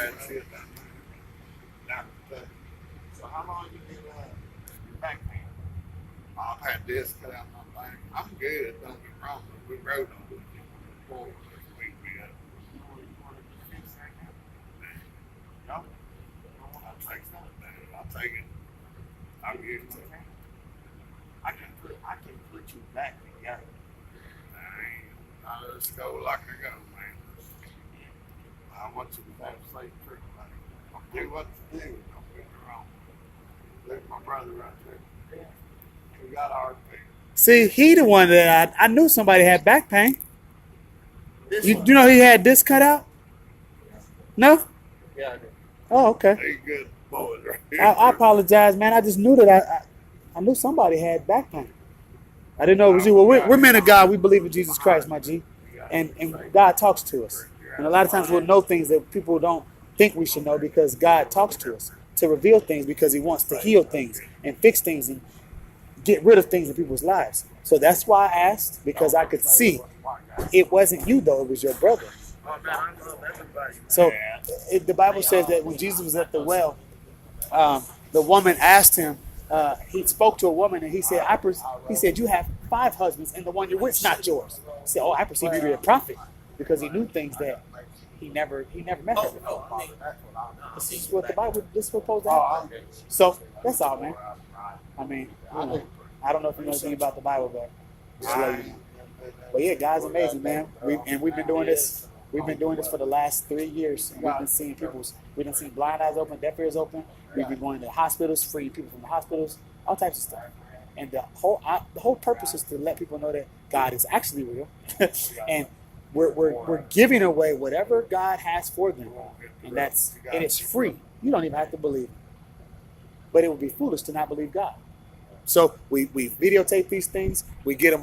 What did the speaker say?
bad shit down there. So how long you been back pain? I've had this cut out my thing. I'm good, don't get me wrong, but we rode on it before this week. You want to fix right now? No. I'll take something, man. I'll take it. I'll give it to you. I can put you back together. Now let's go like I go, man. I want you to have a safe trip, man. I'll do what to do. Don't get me wrong. Look, my brother right there. We got our thing. See, he the one that I knew somebody had back pain. You know he had this cut out? No? Yeah, I do. Oh, okay. They good boys right here. I apologize, man. I just knew that I knew somebody had back pain. I didn't know it was you. Well, we're men of God. We believe in Jesus Christ, my G. And God talks to us. And a lot of times we'll know things that people don't think we should know because God talks to us to reveal things because he wants to heal things and fix things and get rid of things in people's lives. So that's why I asked, because I could see it wasn't you, though. It was your brother. So the Bible says that when Jesus was at the well, the woman asked him, he spoke to a woman and he said, you have 5 husbands and the one you're with's not yours. He said, oh, I perceive you to be a prophet, because he knew things that he never met her before. This is what the Bible is supposed to happen. So that's all, man. I mean, I don't know if you know anything about the Bible, but just let you know. But yeah, God's amazing, man. We've been doing this. We've been doing this for the last 3 years, and we've been seeing blind eyes open, deaf ears open. We've been going to hospitals, freeing people from the hospitals, all types of stuff. And the whole purpose is to let people know that God is actually real, and we're giving away whatever God has for them, and it's free. You don't even have to believe it. But it would be foolish to not believe God. So we videotape these things, we get them